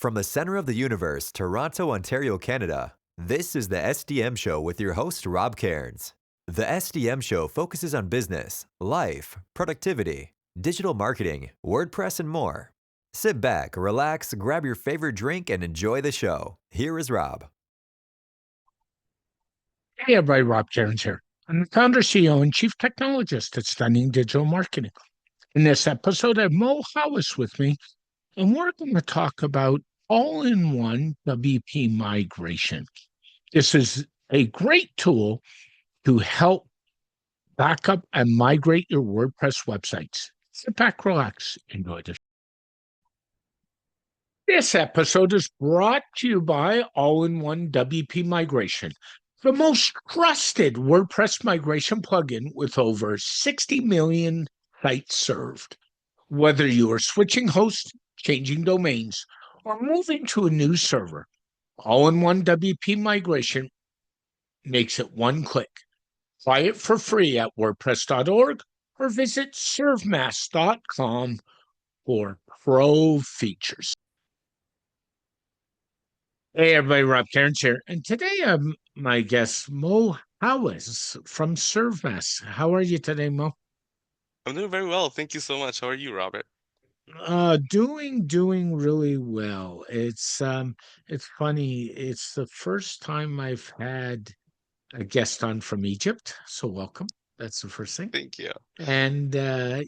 From the center of the universe, Toronto, Ontario, Canada, this is the SDM Show with your host, Rob Cairns. The SDM Show focuses on business, life, productivity, digital marketing, WordPress, and more. Sit back, relax, grab your favorite drink, and enjoy the show. Here is Rob. Hey, everybody, Rob Cairns here. I'm the founder, CEO, and chief technologist at Stunning Digital Marketing. In this episode, I have Mo Hawwas with me, and we're going to talk about all-in-one WP migration. This is a great tool to help back up and migrate your WordPress websites. Sit back, relax, enjoy this. This episode is brought to you by All-in-One WP Migration, the most trusted WordPress migration plugin with over 60 million sites served. Whether you are switching hosts, changing domains, or moving to a new server, All-in-One WP Migration makes it one click. Try it for free at WordPress.org or visit servemass.com for pro features. Hey, everybody, Rob Cairns here. And today, my guest, Mo Hawwas from ServeMass. How are you today, Mo? I'm doing very well. Thank you so much. How are you, Robert? Doing really well. It's funny. It's the first time I've had a guest on from Egypt, so welcome. That's the first thing. Thank you. And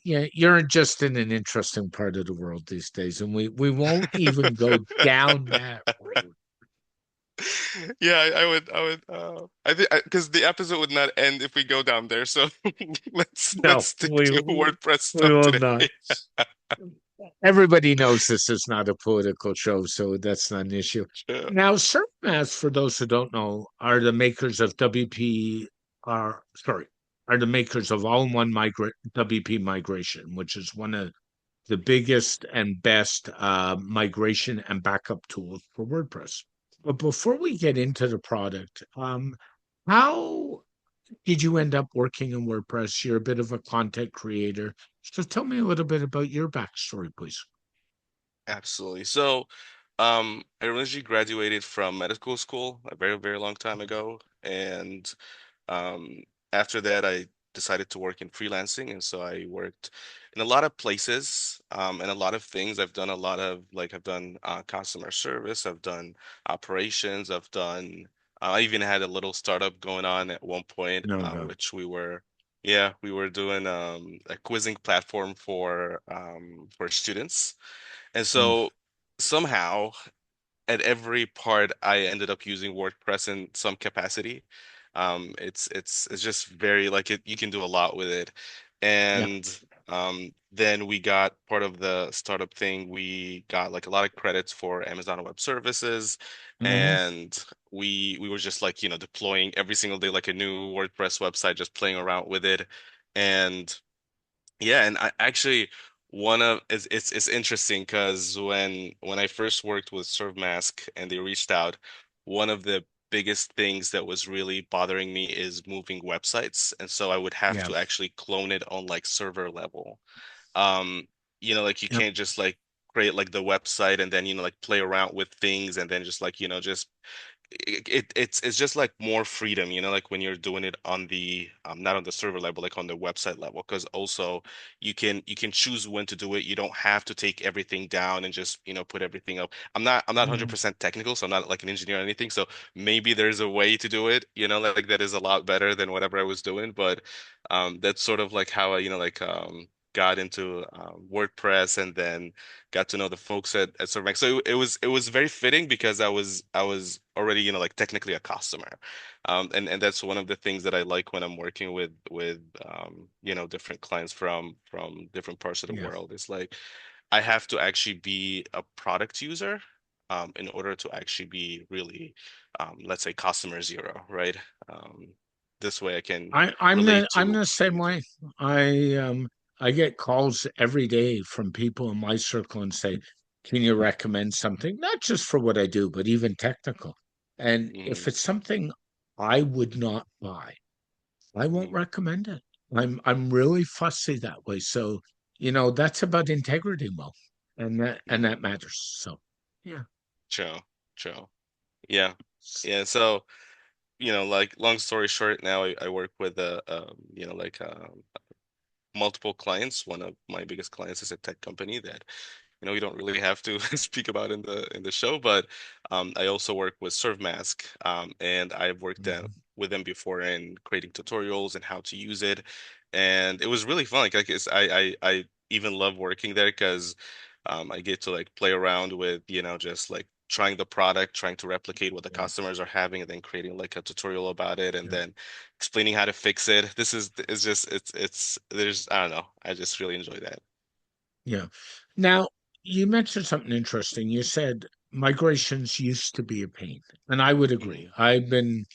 yeah, you're just in an interesting part of the world these days, and we won't even go down that road. Yeah, I think because the episode would not end if we go down there. So let's No, stick to WordPress we stuff will today. not. Everybody knows this is not a political show, so that's not an issue. Sure. Now, ServeMass, for those who don't know, are the makers of are the makers of all-in-one WP migration, which is one of the biggest and best migration and backup tools for WordPress. But before we get into the product, how did you end up working in WordPress? You're a bit of a content creator. So tell me a little bit about your backstory, please. Absolutely. I originally graduated from medical school a very, very long time ago, and Um, after that, I decided to work in freelancing, and so I worked in a lot of places, and a lot of things. I've done a lot of I've done customer service, I've done operations, I even had a little startup going on at one point, No doubt. which yeah, we were doing a quizzing platform for students, and Mm, so somehow at every part I ended up using WordPress in some capacity. It's just very like you can do a lot with it. yeah. And then we got part of the startup thing, we got like a lot of credits for Amazon Web Services, Hmm. and we were just like, deploying every single day like a new WordPress website, just playing around with it. And yeah, and I actually one of it's interesting because when I first worked with ServeMask and they reached out, one of the biggest things that was really bothering me is moving websites, and so I would have Yeah. to actually clone it on like server level. Um, like you Yep. can't just like create like the website and then like play around with things and then just like just it's just like more freedom, like when you're doing it on the not on the server level, like on the website level, because also you can choose when to do it. You don't have to take everything down and just put everything up. I'm not Mhm. 100% technical, so I'm not like an engineer or anything. So maybe there's a way to do it, like that is a lot better than whatever I was doing. But that's sort of like how I got into WordPress and then got to know the folks at Survey. So it was very fitting because I was already like technically a customer, and that's one of the things that I like when I'm working with different clients from different parts of the Yeah. world. It's like I have to actually be a product user in order to actually be really let's say customer zero, right? Um, this way I can relate I'm to the the same user. way. I um I get calls every day from people in my circle and say, "Can you recommend something?" Not just for what I do, but even technical. And if Mhm, it's something I would not buy, I won't mhm. recommend it. I'm really fussy that way. So, that's about integrity, Mo. And that Mhm. matters. So yeah. True, true. Yeah, yeah. So, like long story short, now I work with multiple clients. One of my biggest clients is a tech company that we don't really have to speak about in the show, but I also work with ServeMask, and I've worked Mhm. with them before in creating tutorials and how to use it, and it was really fun. Like I even love working there because I get to like play around with just like trying the product, trying to replicate what the Yeah, customers are having, and then creating like a tutorial about it, and yeah, then explaining how to fix it. This is it's just it's there's I don't know. I just really enjoy that. yeah. Now, you mentioned something interesting. You said migrations used to be a pain, and I would agree. Mhm. I've been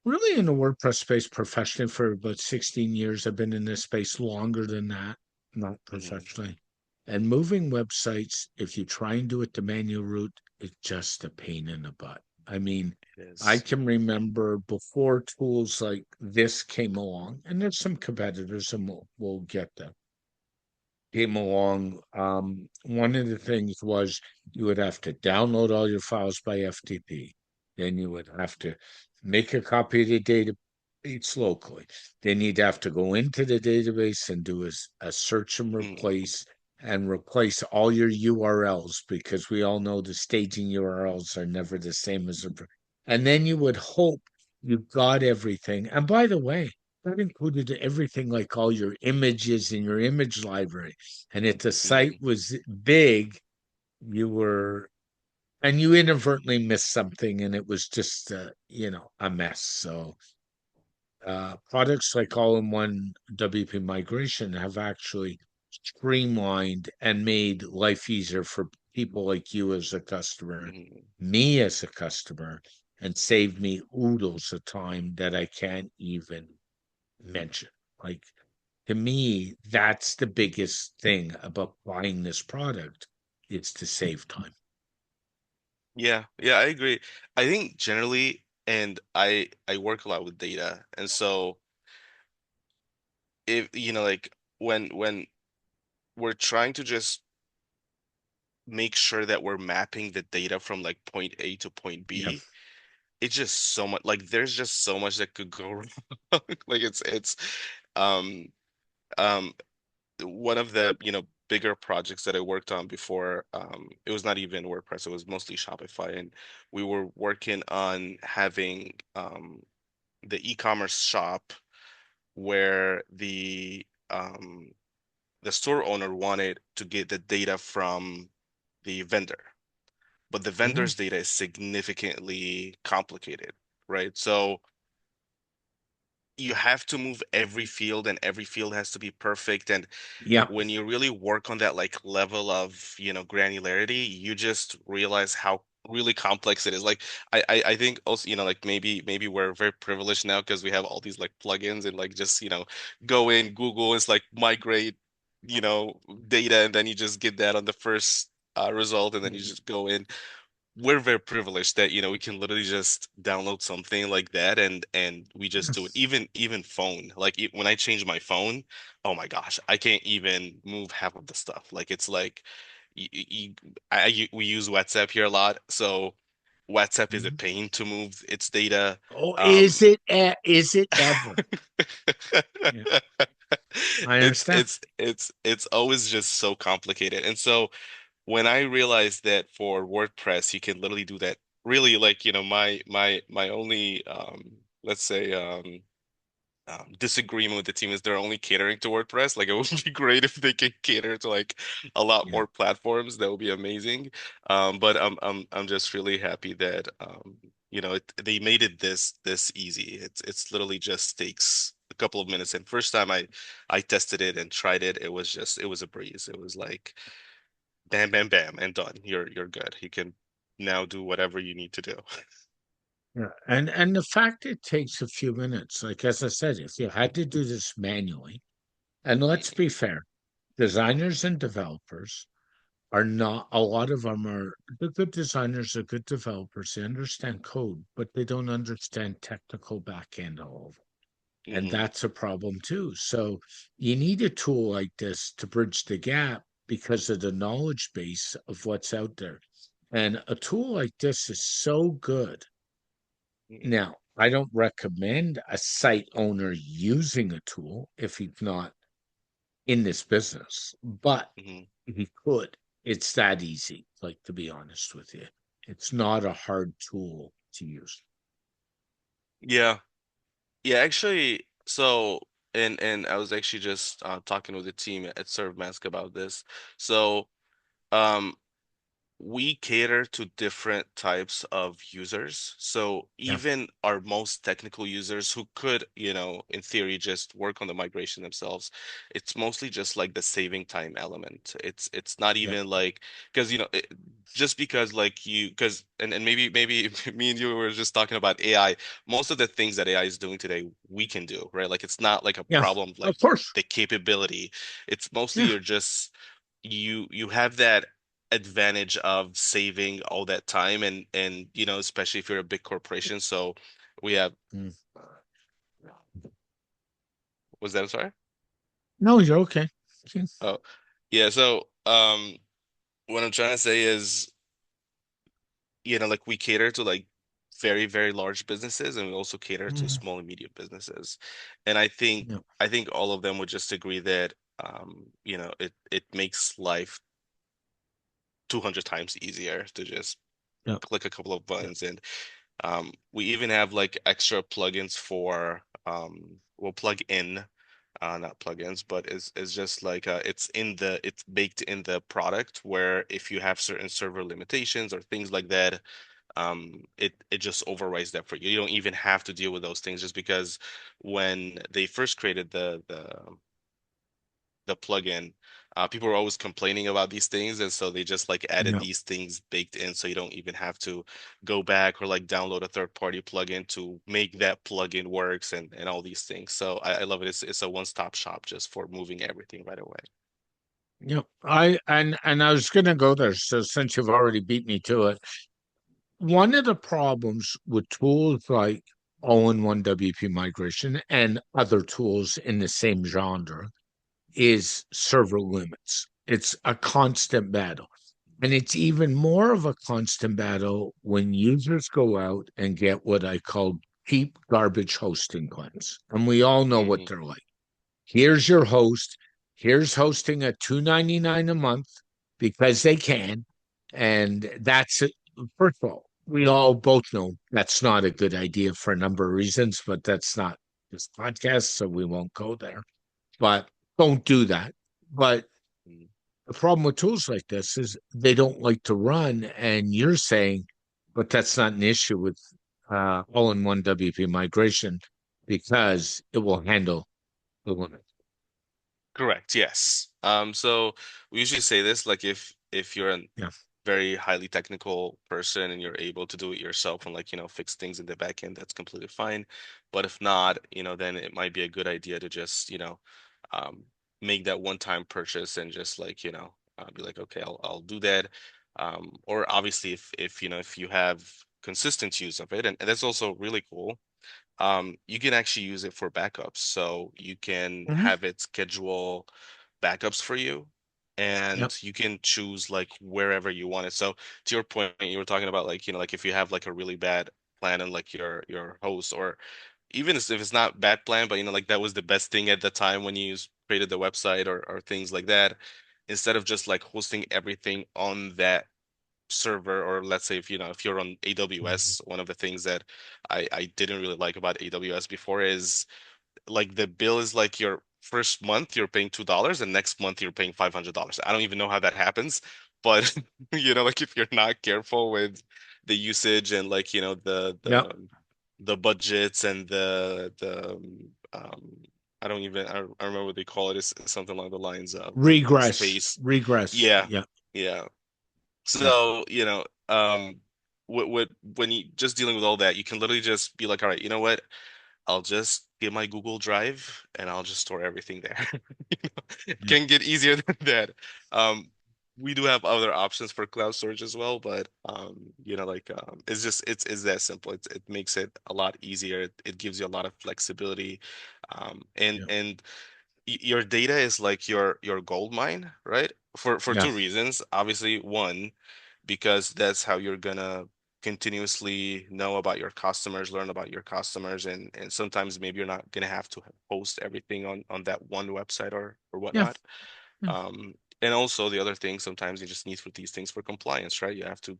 really in the WordPress space professionally for about 16 years. I've been in this space longer than that, not Mhm. professionally. And moving websites, if you try and do it the manual route, it's just a pain in the butt. I mean, It I is. can remember before tools like this came along, and there's some competitors, and we'll get them came along, one of the things was you would have to download all your files by FTP. Then you would have to make a copy of the database locally. Then you'd have to go into the database and do a search Mhm. and replace all your URLs because we all know the staging URLs are never the same as and then you would hope you got everything. And by the way, that included everything like all your images in your image library. And if the site Mhm. was big, you were, and you inadvertently missed something and it was just, a mess. So, products like all-in-one WP migration have actually streamlined and made life easier for people like you as a customer, Mhm. me as a customer, and saved me oodles of time that I can't even mention. Like to me, that's the biggest thing about buying this product. It's to save time. Yeah, yeah, I agree. I think generally, and I work a lot with data, and so if like when we're trying to just make sure that we're mapping the data from like point A to point Yeah. B, it's just so much like there's just so much that could go wrong. Like it's um um one of the bigger projects that I worked on before, it was not even WordPress, it was mostly Shopify, and we were working on having the e-commerce shop where the store owner wanted to get the data from the vendor, but the Oh, vendor's data is significantly complicated, right? So you have to move every field, and every field has to be perfect, and yeah. when you really work on that like level of granularity, you just realize how really complex it is. Like I think also like maybe we're very privileged now because we have all these like plugins and like just go in Google, it's like migrate you know data, and then you just get that on the first result, and then you just go in. We're very privileged that we can literally just download something like that, and we just do it. Even phone, like when I change my phone, oh my gosh, I can't even move half of the stuff. Like it's like we use WhatsApp here a lot, so WhatsApp is a Mhm. pain to move its data. Oh, um is it ever? Yeah, I understand. it's always just so complicated. And so when I realized that for WordPress, you can literally do that. Really, like, my only let's say disagreement with the team is they're only catering to WordPress. Like it would be great if they could cater to like a lot Yeah. more platforms. That would be amazing. But I'm just really happy that they made it this easy. It's literally just takes a couple of minutes. And first time I tested it and tried it, it was a breeze. It was like bam, bam, bam, and done. You're good. You can now do whatever you need to do. Yeah. And the fact it takes a few minutes, like as I said, if you had to do this manually, and let's be fair, designers and developers are not, a lot of them are, the good designers are good developers. They understand code, but they don't understand technical back end all of it. And Hmm. that's a problem too. So you need a tool like this to bridge the gap because of the knowledge base of what's out there. And a tool like this is so good. Mm-hmm. Now, I don't recommend a site owner using a tool if he's not in this business, but Mm-hmm. he could. It's that easy, like to be honest with you. It's not a hard tool to use. Yeah. Yeah, actually, so and I was actually just talking with the team at ServeMask about this. So, um we cater to different types of users. So Yeah, even our most technical users who could, in theory, just work on the migration themselves, it's mostly just like the saving time element. It's not yeah, even like because just because like you because and maybe me and you were just talking about AI. Most of the things that AI is doing today, we can do, right? Like it's not like a yeah. problem Of like course. the capability. It's mostly Yeah, you're just you have that advantage of saving all that time and especially if you're a big corporation. So we have mm. was that sorry? No, you're okay. Okay. Oh, yeah. So what I'm trying to say is, like we cater to like very, very large businesses and we also cater to Mhm. small and medium businesses. And I think all of them would just agree that it makes life 200 times easier to just Yeah, click a couple of yeah, buttons. And we even have like extra plugins for we'll plug in not plugins, but it's just like it's baked in the product where if you have certain server limitations or things like that, it just overrides that for you. You don't even have to deal with those things just because when they first created the plugin, people were always complaining about these things, and so they just like added yeah. these things baked in, so you don't even have to go back or like download a third-party plugin to make that plugin works and all these things. So I love it. It's a one-stop shop just for moving everything right away. Yeah. I was gonna go there, so since you've already beat me to it, one of the problems with tools like all-in-one WP migration and other tools in the same genre is server limits. It's a constant battle. And it's even more of a constant battle when users go out and get what I call cheap garbage hosting plans. And we all know what Hmm. they're like. Here's your host. Here's hosting at $2.99 a month because they can. And that's it. First of all, we all both know that's not a good idea for a number of reasons, but that's not this podcast, so we won't go there. But don't do that. But the problem with tools like this is they don't like to run, and you're saying, but that's not an issue with all-in-one WP migration because it will handle the limit. Correct, yes. So we usually say this, like if you're a Yeah. very highly technical person and you're able to do it yourself and like, fix things in the back end, that's completely fine. But if not, then it might be a good idea to just, um, make that one-time purchase and just like, be like, okay, I'll do that. Or obviously if you have consistent use of it, and that's also really cool, you can actually use it for backups. So you can Mhm. have it schedule backups for you, Yep. and you can choose like wherever you want it. So to your point, you were talking about like, like if you have like a really bad plan and like your host, or even if it's not bad plan, but like that was the best thing at the time when you created the website or things like that, instead of just like hosting everything on that server, or let's say if you're on Mhm. AWS, one of the things that I didn't really like about AWS before is like the bill is like your first month you're paying $2 and next month you're paying $500. I don't even know how that happens, but like if you're not careful with the usage and like Yep. the budgets and I don't even I remember what they call it. It's something along the lines of the Regress. space. Regress. Yeah, Yeah. yeah. Yeah. So, when you just dealing with all that, you can literally just be like, all right, you know what? I'll just get my Google Drive and I'll just store everything there. It Yeah. can get easier than that. Um, we do have other options for cloud storage as well, but it's that simple. It makes it a lot easier. It gives you a lot of flexibility. Yeah. And your data is like your gold mine, right? For Yeah. two reasons. Obviously, one, because that's how you're gonna continuously know about your customers, learn about your customers, and sometimes maybe you're not gonna have to post everything on that one website or Yeah. whatnot. Yeah. And also the other thing, sometimes you just need for these things for compliance, right? You have to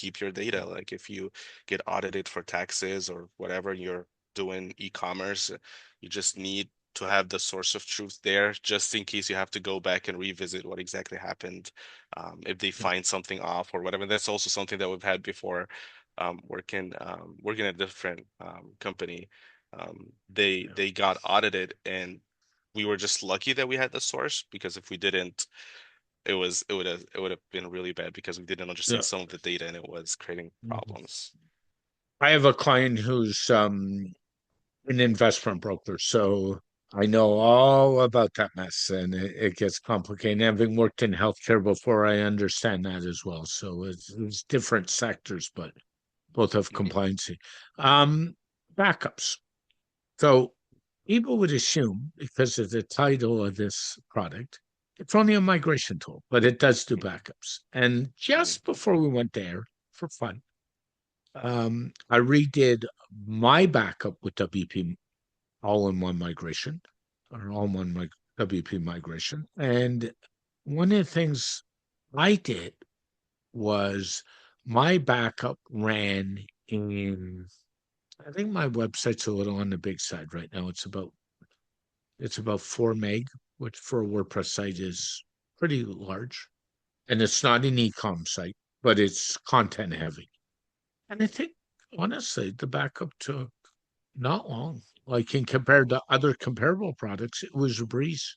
keep your data. Like if you get audited for taxes or whatever, you're doing e-commerce, you just need to have the source of truth there, just in case you have to go back and revisit what exactly happened. If they Yeah. find something off or whatever, that's also something that we've had before. Working at a different company, Yeah. they got audited, and we were just lucky that we had the source, because if we didn't, it would have been really bad because we didn't Yeah. understand some of the data and it was creating Mhm. problems. I have a client who's an investment broker, so I know all about that mess, and it gets complicated. Having worked in healthcare before, I understand that as well. So it's different sectors, but both have Mhm. compliancy. Um, Backups. So people would assume, because of the title of this product, it's only a migration tool, but it does do backups. And Mhm. just before we went there, for fun, I redid my backup with WP all-in-one migration or all-in-one WP migration. And one of the things I did was my backup ran in, I think my website's a little on the big side right now. It's about 4 meg, which for a WordPress site is pretty large. And it's not an e-com site, but it's content heavy. And I think honestly, the backup took not long. Like in compared to other comparable products, it was a breeze.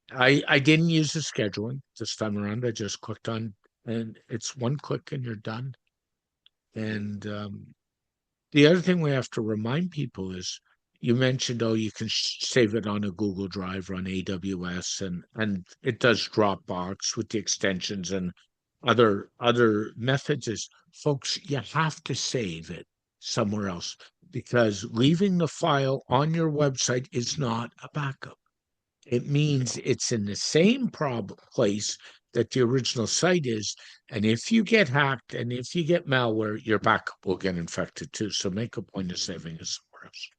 I didn't use the scheduling this time around. I just clicked on, and it's one click and you're done. Mhm. And the other thing we have to remind people is you mentioned, oh, you can save it on a Google Drive or on AWS, and it does Dropbox with the extensions and other methods. Is folks, you have to save it somewhere else because leaving the file on your website is not a backup. It means So, it's in the same place that the original site is. And if you get hacked and if you get malware, your backup will get infected too. So make a point of saving it somewhere else.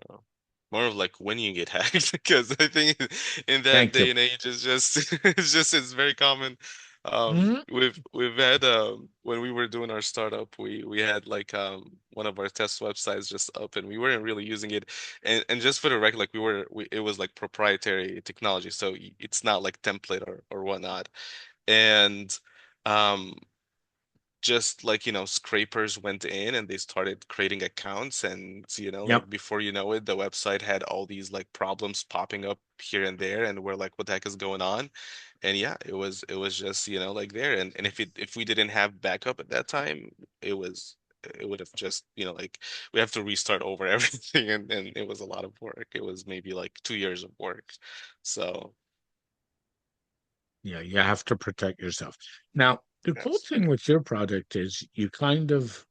so more of like when you get hacked, because I think in that Thank you. day and age, it's just it's very common. Mhm. We've had when we were doing our startup, we had like one of our test websites just up, and we weren't really using it. And just for the record, like it was like proprietary technology, so it's not like template or whatnot. And um just like, scrapers went in and they started creating accounts, and Yep. like before you know it, the website had all these like problems popping up here and there, and we're like, what the heck is going on? And yeah, it was just, like there. And if we didn't have backup at that time, it would have just, like we have to restart over everything, and it was a lot of work. It was maybe like 2 years of work. So Yeah, you have to protect yourself. Now, the cool yes. thing with your product is you kind of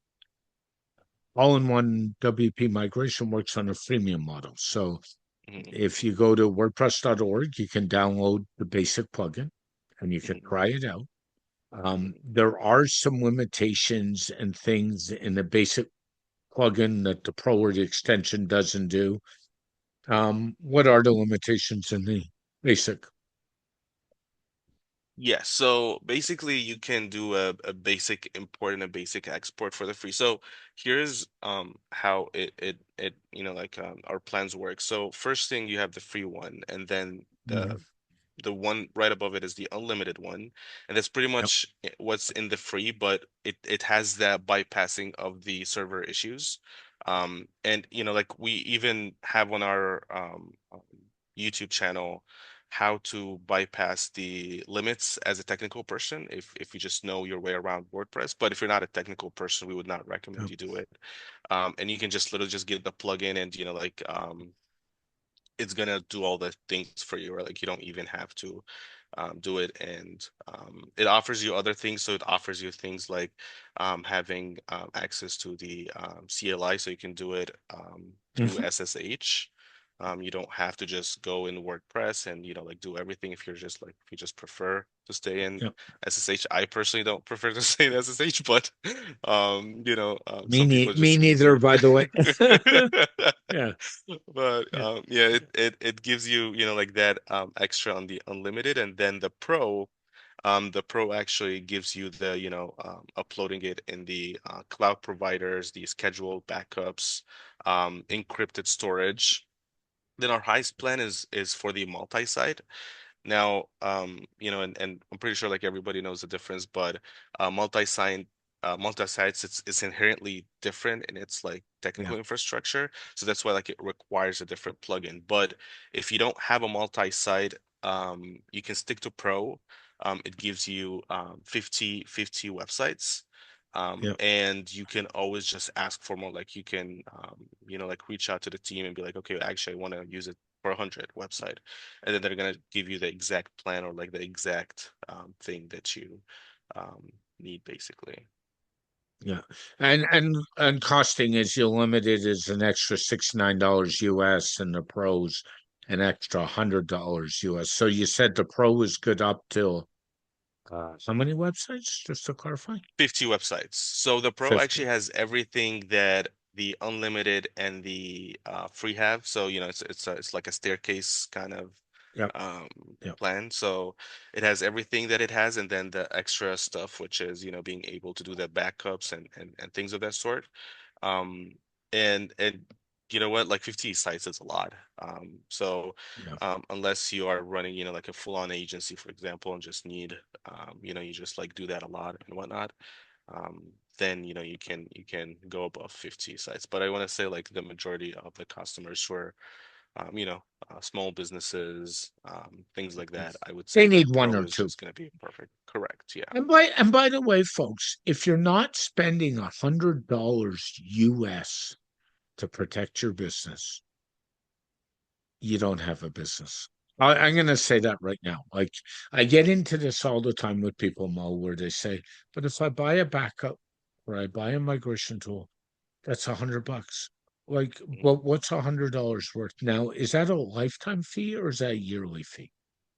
all-in-one WP migration works on a freemium model. So Mhm. if you go to WordPress.org, you can download the basic plugin and you can Mhm. try it out. Mhm. There are some limitations and things in the basic plugin that the Pro or the extension doesn't do. What are the limitations in the basic? Yeah, so basically you can do a basic import and a basic export for the free. So here's how it like our plans work. So first thing, you have the free one, and then Mhm. the one right above it is the unlimited one, and that's pretty Yep. much what's in the free, but it has that bypassing of the server issues. And like we even have on our YouTube channel how to bypass the limits as a technical person, if you just know your way around WordPress. But if you're not a technical person, we would not recommend Yep. you do it. And you can just literally just get the plugin, and like it's gonna do all the things for you, or like you don't even have to do it. And it offers you other things. So it offers you things like having access to the CLI, so you can do it through Mhm. SSH. You don't have to just go in WordPress and like do everything. If you just prefer to stay in Yep. SSH. I personally don't prefer to stay in SSH, but Me, some people me just need neither, to. by the way. Yeah. But Yeah. yeah, it gives you, like that extra on the unlimited, and then the Pro actually gives you the, uploading it in the cloud providers, the scheduled backups, encrypted storage. Then our highest plan is for the multi-site. Now, and I'm pretty sure like everybody knows the difference, but multi-site, multi-sites, it's inherently different in its like Yeah. technical infrastructure. So that's why like it requires a different plugin. But if you don't have a multi-site, you can stick to Pro. It gives you 50 websites. Yeah. And you can always just ask for more. Like you can, like reach out to the team and be like, okay, actually, I want to use it for 100 website, and then they're gonna give you the exact plan or like the exact thing that you um, need, basically. Yeah. And costing is your limited is an extra $69 US and the pros an extra $100 US. So you said the pro is good up till how many websites, just to clarify? 50 websites. So the Pro 50. actually has everything that the unlimited and the free have. So it's like a staircase kind of Yep. um, Yep. plan. So it has everything that it has, and then the extra stuff, which is being able to do the backups and things of that sort. Um, and you know what? Like 50 sites is a lot. So Yeah. unless you are running, like a full-on agency, for example, and just need, you just like do that a lot and whatnot, then you can go above 50 sites. But I want to say like the majority of the customers who are, small businesses, things like that, I would They say the need one Pro or is two. just going to be perfect. Correct. Yeah. And by the way, folks, if you're not spending $100 US to protect your business, you don't have a business. I'm going to say that right now. Like, I get into this all the time with people, Mo, where they say, but if I buy a backup or I buy a migration tool, that's $100. Like, Mhm. but what's $100 worth? Now, is that a lifetime fee or is that a yearly fee?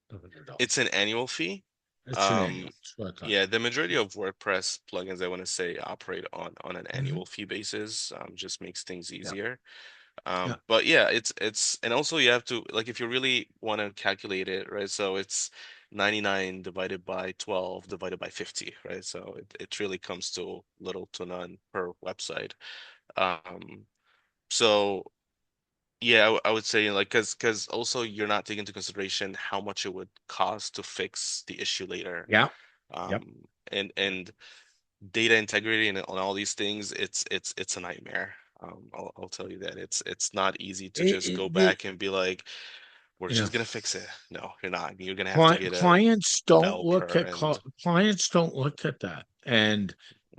$100. It's an annual fee. It's an Um, annual. That's what I thought. yeah, the majority of WordPress plugins, I want to say, operate on an Hmm. annual fee basis. Just makes things Yeah. easier. Yeah. But yeah, and also you have to, like, if you really want to calculate it, right? So it's 99 divided by 12 divided by 50, right? So it really comes to little to none per website. Um, so yeah, I would say like because also you're not taking into consideration how much it would cost to fix the issue later. Yeah. Yep. And data integrity and on all these things, it's a nightmare. I'll tell you that it's not easy to just go The back and be like, we're yeah. just gonna fix it. No, you're not. You're gonna have to get a Clients don't look developer at and clients don't look at that. And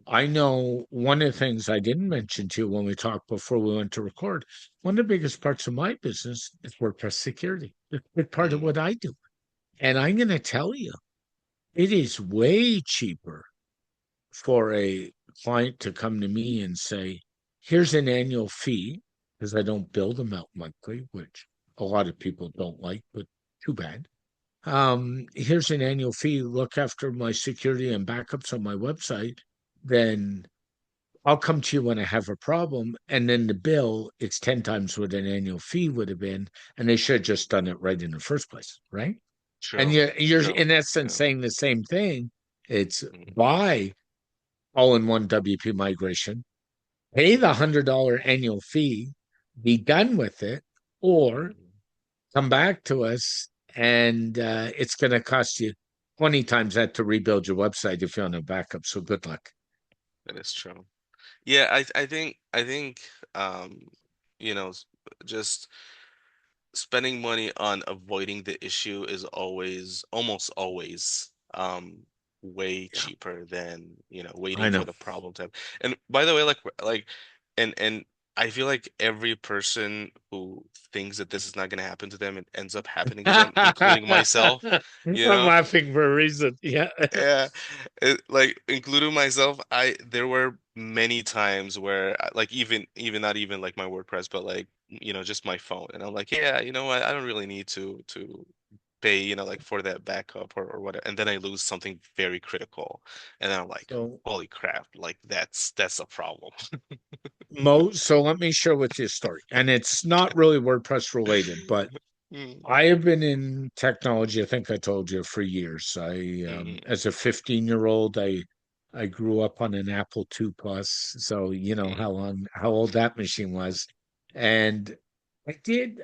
I know one of the things I didn't mention to you when we talked before we went to record, one of the biggest parts of my business is WordPress security. It's a big part of mm, what I do. And I'm going to tell you, it is way cheaper for a client to come to me and say, here's an annual fee, because I don't bill them out monthly, which a lot of people don't like, but too bad. Here's an annual fee, look after my security and backups on my website, then I'll come to you when I have a problem. And then the bill, it's 10 times what an annual fee would have been. And they should have just done it right in the first place, right? And true, you're true. in essence Yeah. saying the same thing. It's Mm, buy all-in-one WP migration, pay the mm, $100 annual fee, be done with it, or mm. come back to us and it's going to cost you 20 times that to rebuild your website if you're on a backup. So good luck. That is true. Yeah, I think um, you know, s- just spending money on avoiding the issue is always, almost always, way Yeah, cheaper than, I waiting for know. the problem to happen. And by the way, like, and I feel like every person who thinks that this is not going to happen to them, it ends up happening to them, including myself, you I'm know? laughing for a reason. Yeah. Yeah, like including myself, there were many times where like even not even like my WordPress, but like just my phone, and I'm like, yeah, you know what? I don't really need to pay, like for that backup or whatever, and then I lose something very critical, and then I'm like, So holy crap, like that's a problem. so let me share with you a story. And it's not really WordPress related, but Mm, I have been in technology, I think I told you, for years. mm, As a 15-year-old, I grew up on an Apple II Plus, so you know mm, how old that machine was. And I did,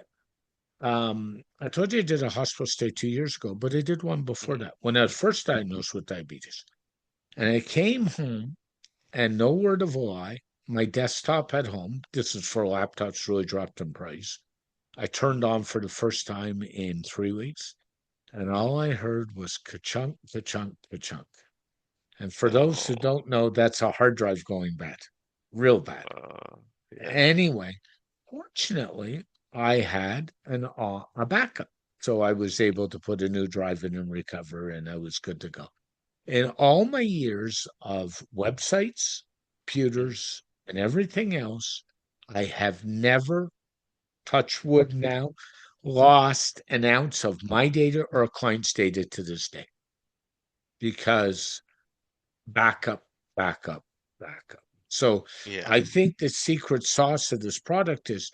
I told you I did a hospital stay 2 years ago, but I did one before mm, that when I was first diagnosed with diabetes. And I came home, and no word of a lie, my desktop at home, this is for laptops, really dropped in price. I turned mm, on for the first time in 3 weeks, and all I heard was ka-chunk, ka-chunk, ka-chunk. And for those who oh, don't know, that's a hard drive going bad, real bad. uh, yeah. Anyway, fortunately, I had a backup. So I was able to put a new drive in and recover, and I was good to go. In all my years of websites, Mm, computers, and everything else, I have never, touch wood now, lost an ounce of my data or a client's data to this day because backup, backup, backup. So yeah. I think the secret sauce of this product is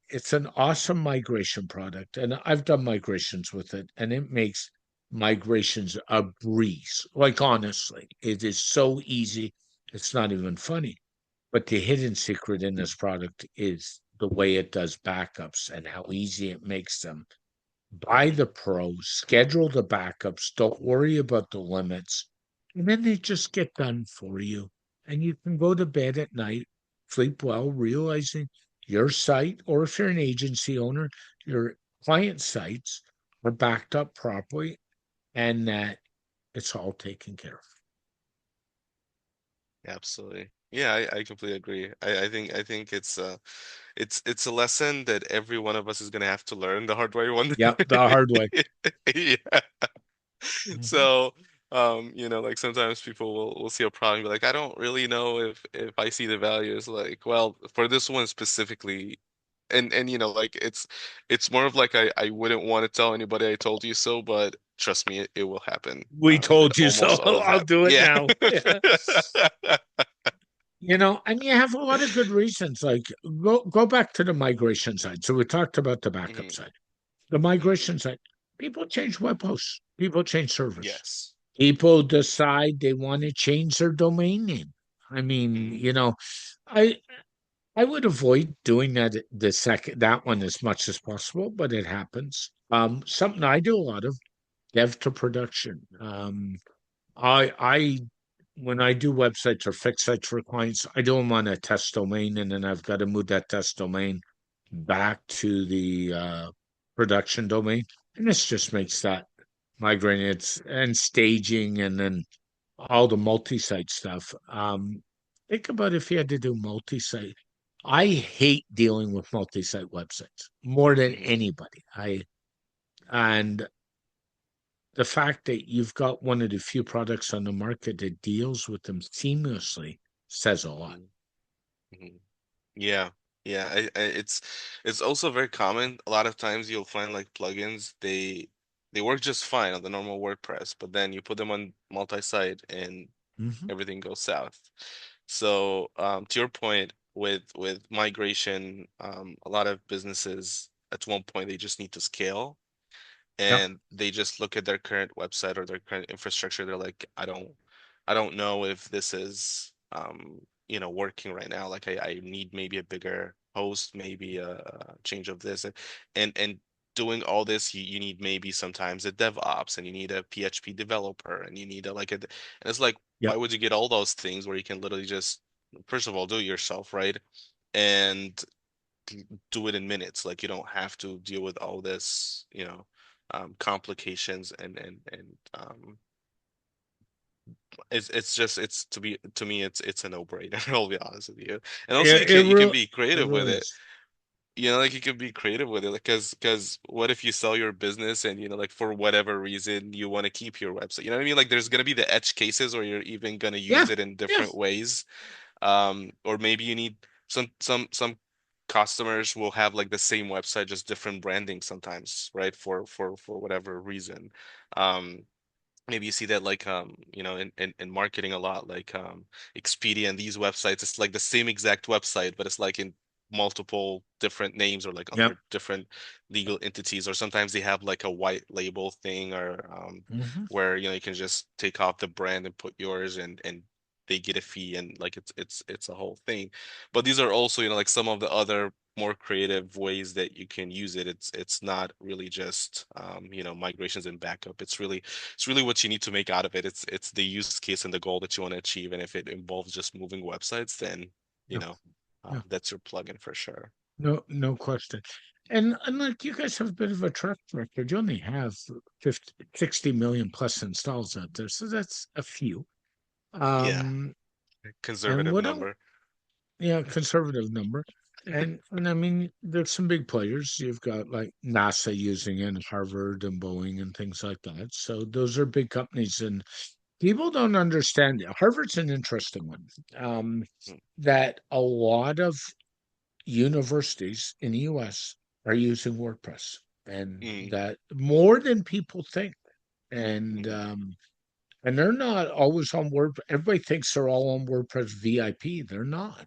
it's an awesome migration product. And I've done migrations with it, and it makes migrations a breeze. Like, honestly, it is so easy. It's not even funny. But the hidden secret in this product is the way it does backups and how easy it makes them. Buy Mm, the Pro, schedule the backups, don't worry about the limits, and then they just get done for you. And you can go to bed at night, sleep well, realizing your site, or if you're an agency owner, your client sites are backed up properly and that it's all taken care of. absolutely. Yeah, I completely agree. I think it's a lesson that every one of us is gonna have to learn the hard way one Yep, the day. hard way. Yeah. Mhm. So, like sometimes people will see a problem and be like, I don't really know if I see the value. It's like, well, for this one specifically, and like it's more of like I wouldn't want to tell anybody I told you so, but trust me, it will happen. We It told you so. almost always I'll happens. do it Yeah. now. And you have a lot of good reasons. Like go back to the migration side. So we talked about the backup Mhm, side. The mhm. migration side. People change web hosts. People change servers. Yes. People decide they want to change their domain name. I mean, Mm, I I would avoid doing that one as much as possible, but it happens. Something I do a lot of, dev to production. I when I do websites or fix sites for clients, I do them on a test domain, and then I've got to move that test domain back to the production domain, and this just makes that migrating it's and staging, and then all the multi-site stuff. Think about if you had to do multi-site. I hate dealing with multi-site websites more than mhm, anybody. I and the fact that you've got one of the few products on the market that deals with them seamlessly says a lot. mhm, mhm. Yeah, yeah. It's also very common. A lot of times you'll find like plugins, they work just fine on the normal WordPress, but then you put them on multi-site and Mhm. everything goes south. So, to your point with migration, a lot of businesses at one point they just need to scale Yep. and they just look at their current website or their current infrastructure. They're like, I don't know if this is working right now. Like I need maybe a bigger host, maybe a change of this, and doing all this, you need maybe sometimes a DevOps, and you need a PHP developer, and you need and it's like, why Yep. would you get all those things where you can literally just first of all do it yourself, right? And do it in minutes. Like you don't have to deal with all this, complications and it's just it's to me it's a no-brainer. I'll be honest with you. And also It, it you can real be it creative with really it. is. Like you can be creative with it, like because what if you sell your business and like for whatever reason you want to keep your website? You know what I mean? Like there's gonna be the edge cases where you're even gonna Yeah. use it in Yeah. different ways. Or maybe you need some customers will have like the same website, just different branding sometimes, right? For whatever reason. Um, maybe you see that like in marketing a lot, like Expedia and these websites, it's like the same exact website, but it's like in multiple different names or like Yep. under different legal entities, or sometimes they have like a white label thing, or Hmm. where you can just take off the brand and put yours, and they get a fee, and like it's a whole thing. But these are also like some of the other more creative ways that you can use it. It's not really just migrations and backup. It's really what you need to make out of it. It's the use case and the goal that you want to achieve. And if it involves just moving websites, then you Yeah. know Yeah. that's your plugin for sure. No question. And like you guys have a bit of a track record. You only have 50, 60 million plus installs out there, so that's a few. Yeah, Um, and conservative what else? number. Yeah, conservative number. And I mean, there's some big players. You've got like NASA using it, and Harvard and Boeing and things like that. So those are big companies, and people don't understand it. Harvard's an interesting one. Um, that a lot of universities in the US are using WordPress, and Mm, that more than people think. mm, And mm, and they're not always on Word. Everybody thinks they're all on WordPress VIP. They're not.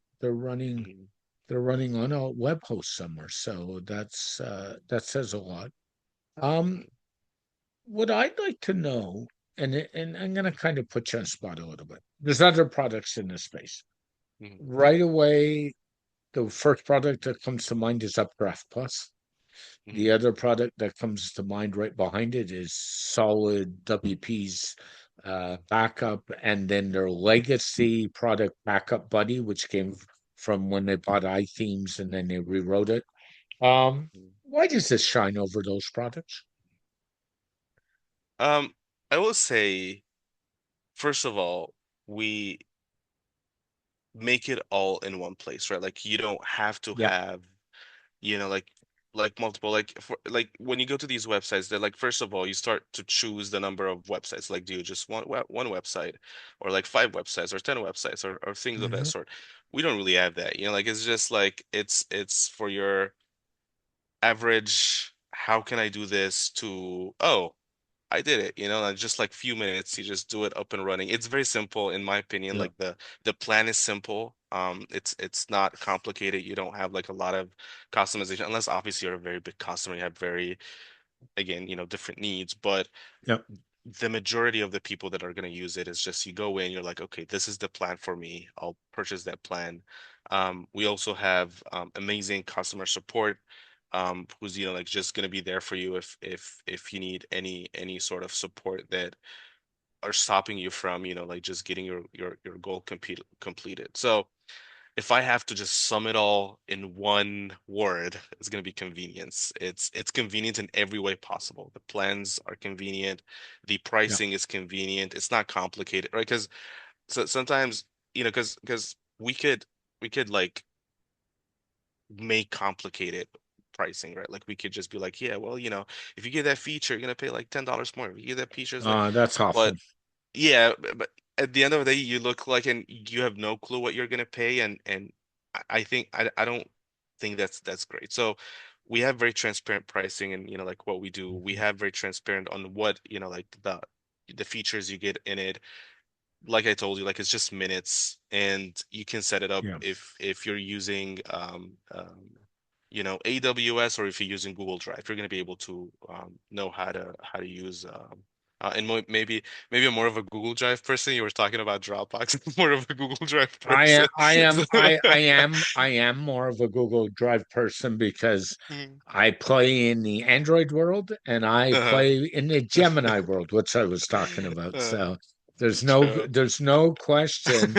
mm, They're running on a web host somewhere. So that says a lot. Um, what I'd like to know, and I'm going to kind of put you on the spot a little bit. There's other products in this space. mm, Right away, the first product that comes to mind is Updraft Plus. mm, The other product that comes to mind right behind it is Solid WP's backup, and then their legacy product, Backup Buddy, which came from when they bought iThemes and then they rewrote it. mm. Why does this shine over those products? Um, I will say, first of all, we make it all in one place, right? Like you don't have to Yep. have like multiple, like when you go to these websites, they're like, first of all, you start to choose the number of websites. Like, do you just want one website, or like five websites, or 10 websites, or things of that Hmm. sort? We don't really have that, like it's just like it's for your average, how can I do this, to, oh, I did it, like just like few minutes, you just do it up and running. It's very simple in my opinion. Yep. Like the plan is simple. It's not complicated. You don't have like a lot of customization, unless obviously you're a very big customer, you have very, again, different needs. But Yep. the majority of the people that are going to use it is just, you go in, you're like, okay, this is the plan for me. I'll purchase that plan. We also have amazing customer support, who's like just going to be there for you if you need any sort of support that are stopping you from like just getting your goal completed. So if I have to just sum it all in one word, it's going to be convenience. It's convenient in every way possible. The plans are convenient, the Yep. pricing is convenient. It's not complicated, right? Because sometimes, because we could like make complicated pricing, right? Like we could just be like, yeah, well, if you get that feature, you're gonna pay like $10 more. If you get that feature, it's like, That's awful. but yeah, but at the end of the day, you look like, and you have no clue what you're gonna pay, and I think I don't think that's great. So we have very transparent pricing, and like what we do, we Mhm. have very transparent on what like the features you get in it. Like I told you, like it's just minutes, and you can set it up Yeah. if you're using AWS, or if you're using Google Drive, you're going to be able to know how to use and maybe I'm more of a Google Drive person. You were talking about Dropbox. I'm more of a Google Drive person. I am more of a Google Drive person because Mm. I play in the Android world and I Uh-huh. play in the Gemini world, which I was talking about. Uh, So True. there's no question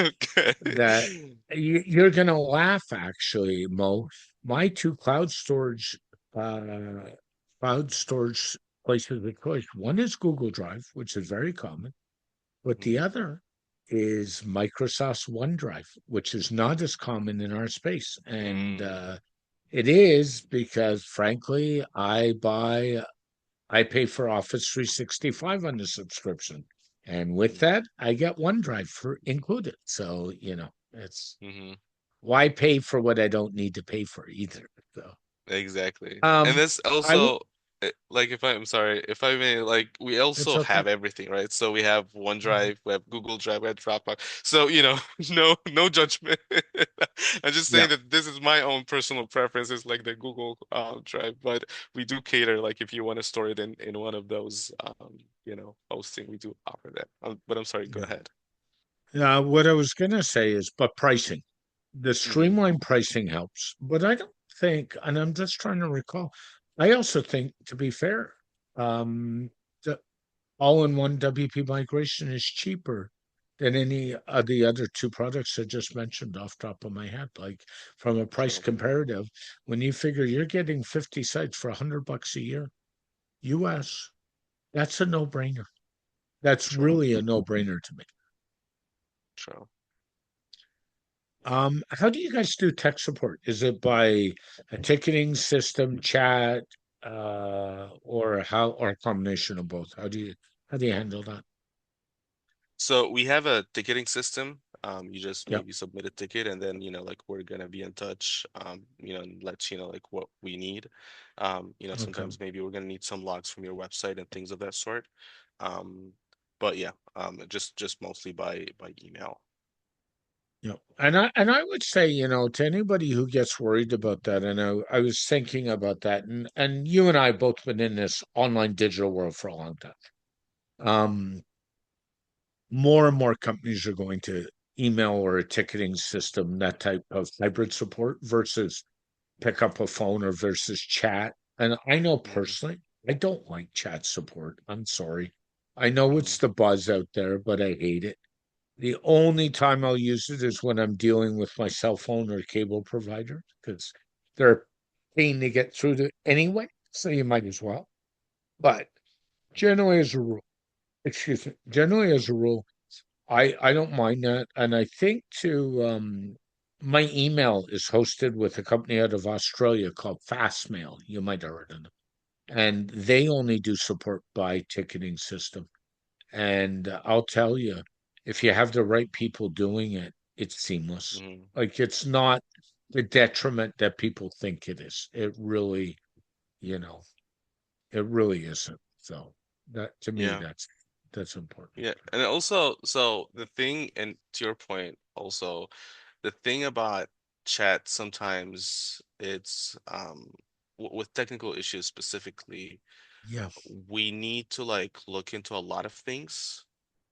that Okay. you're gonna laugh actually, Mo. My two cloud storage places of choice. One is Google Drive, which is very common. But the Mhm. other is Microsoft's OneDrive, which is not as common in our space. And Mm. it is because, frankly, I pay for Office 365 on the subscription. And with Mhm. that, I get OneDrive for included. So, it's Mhm. why pay for what I don't need to pay for either? So, Exactly. And um, this I w- also like I'm sorry, if I may, like we it's also okay. have everything, right? So we have Mhm. OneDrive, we have Google Drive, we have Dropbox. So, no judgment. I'm just Yeah, saying that this is my own personal preferences, like the Google Drive, but we do cater like if you want to store it in one of those hosting, we do offer that. But I'm sorry, go yeah. ahead. What I was gonna say is, but pricing, the Hmm. streamlined pricing helps, but I don't think, and I'm just trying to recall. I also think, to be fair, um, the all-in-one WP migration is cheaper than any of the other two products I just mentioned off the top of my head. Like from a price True, comparative, when you figure you're getting 50 sites for $100 a year, US, that's a no-brainer. That's true, really a no-brainer to me. true. How do you guys do tech support? Is it by a ticketing system, chat, or a combination of both? How do you handle that? So we have a ticketing system. You just Yep. maybe submit a ticket and then, like we're gonna be in touch, and let you know like what we need. Okay. Sometimes maybe we're gonna need some logs from your website and things of that sort. Um, but yeah, just mostly by email. Yep. And I would say, to anybody who gets worried about that, and I was thinking about that, and you and I both been in this online digital world for a long time. Um, More and more companies are going to email or a ticketing system, that type of hybrid support versus pick up a phone or versus chat. And I know Hmm. personally, I don't like chat support. I'm sorry. I know Hmm. it's the buzz out there, but I hate it. The only time I'll use it is when I'm dealing with my cell phone or cable provider because they're a pain to get through to anyway. So you might as well. But generally, as a rule, excuse me, generally as a rule, I don't mind that. And I think my email is hosted with a company out of Australia called Fastmail. You might have heard of them. And they only do support by ticketing system. And I'll tell you, if you have the right people doing it, it's seamless. Hmm. Like it's not the detriment that people think it is. You know, it really isn't. So that to me, Yeah. that's important. Yeah. And also, so the thing, and to your point, also, the thing about chat sometimes it's with technical issues specifically, Yeah. we need to like look into a lot of things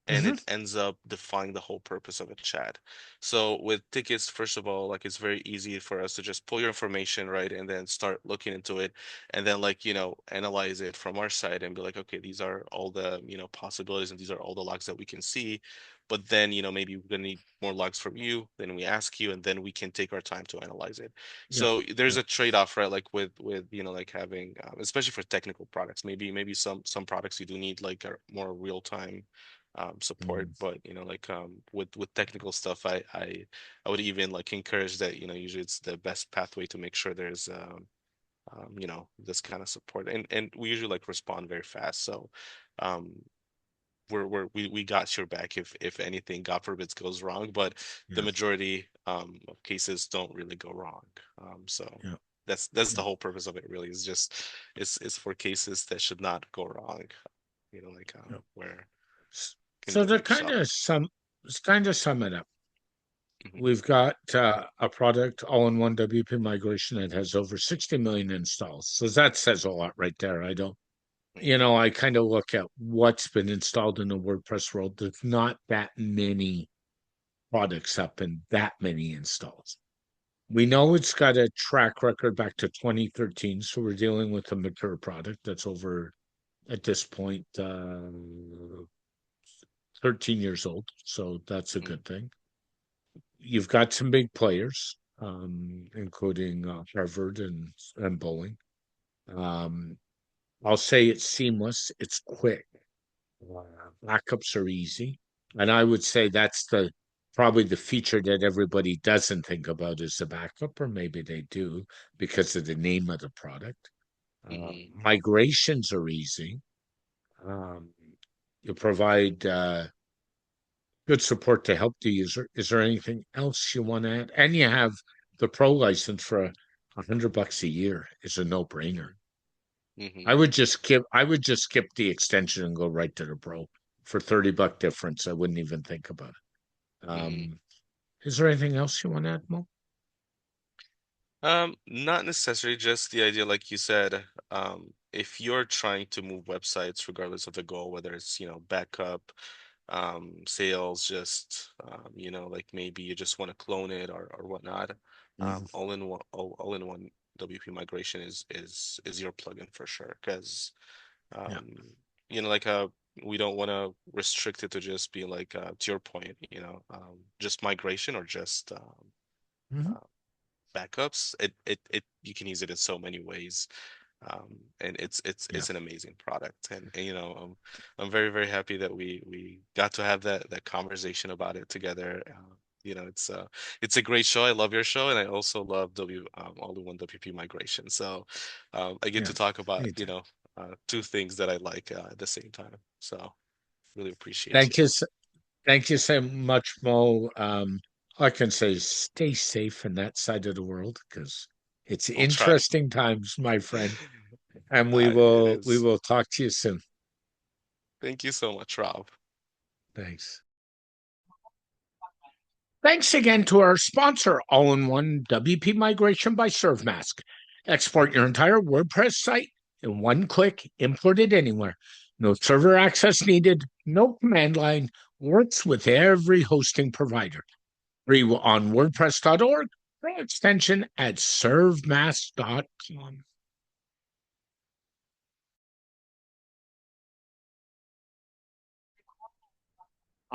and Hmm. it ends up defying the whole purpose of a chat. So with tickets, first of all, like it's very easy for us to just pull your information, right, and then start looking into it, and then like analyze it from our side and be like, okay, these are all the possibilities, and these are all the logs that we can see. But then maybe we're gonna need more logs from you. Then we ask you, and then we can take our time to analyze it. Yeah. So there's Yeah. a trade-off, right? Like with like having, especially for technical products, maybe some products you do need like a more real-time support, Mm. but like with technical stuff, I would even like encourage that usually it's the best pathway to make sure there's this kind of support, and we usually like respond very fast. So um we got your back if anything, God forbids, goes wrong, but the Yeah. majority of cases don't really go wrong. So Yeah. that's the Yeah. whole purpose of it, really, is just it's for cases that should not go wrong, Yeah. where can So do it to yourself. kind of sum it up, Hmm. we've got a product all-in-one WP migration that has over 60 million installs. So that says a lot right there. I don't, Hmm. I kind of look at what's been installed in the WordPress world. There's not that many products up and that many installs. We know it's got a track record back to 2013, so we're dealing with a mature product that's over at this point 13 years old, so that's a Hmm. good thing. You've got some big players, including Harvard and Boeing. Um, I'll say it's seamless, it's quick, backups are easy, and I would say that's the probably the feature that everybody doesn't think about is the backup, or maybe they do because of the name of the product. Hmm. Migrations are easy. Um, you provide good support to help the user. Is there anything else you want to add? And you have the pro license for $100 a year is a no-brainer. Hmm. I would just skip the extension and go right to the pro for $30 difference. I wouldn't even think about it. Hmm. Is there anything else you want to add, Mo? Not necessarily, just the idea, like you said, if you're trying to move websites, regardless of the goal, whether it's, backup, sales, just, like maybe you just want to clone it or whatnot, Mhm. all in one WP migration is your plugin for sure. Because, Yeah. um, like we don't want to restrict it to just be like, to your point, just migration or just Mhm. uh, backups. It you can use it in so many ways. And Yeah. it's an amazing product. And I'm very, very happy that we got to have that conversation about it together. It's a great show. I love your show, and I also love all-in-one WP migration. So I get Yeah. to talk about Anytime. two things that I like at the same time. So really appreciate you. Thank you. Thank you so much, Mo. All I can say is stay safe in that side of the world because it's I'll try. interesting times, my friend. And It we is. will talk to you soon. Thank you so much, Rob. Thanks. Thanks again to our sponsor, All-in-One WP Migration by ServeMask. Export your entire WordPress site in one click, import it anywhere. No server access needed, no command line, works with every hosting provider. Free on WordPress.org, or extension at servemask.com.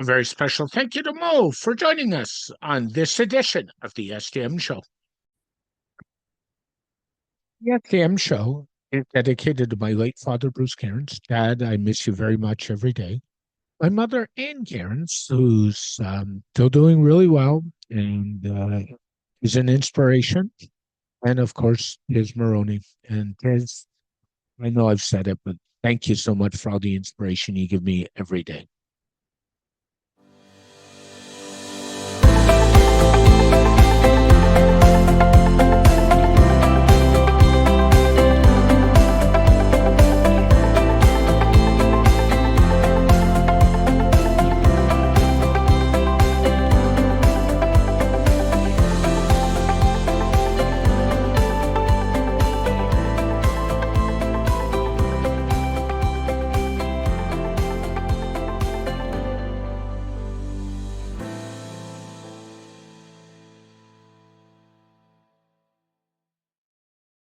A very special thank you to Mo for joining us on this edition of the SDM Show. The SDM Show is dedicated to my late father, Bruce Cairns. Dad, I miss you very much every day. My mother, Ann Cairns, who's still doing really well and is an inspiration. And of course, Tiz Maroney. And Tiz, I know I've said it, but thank you so much for all the inspiration you give me every day.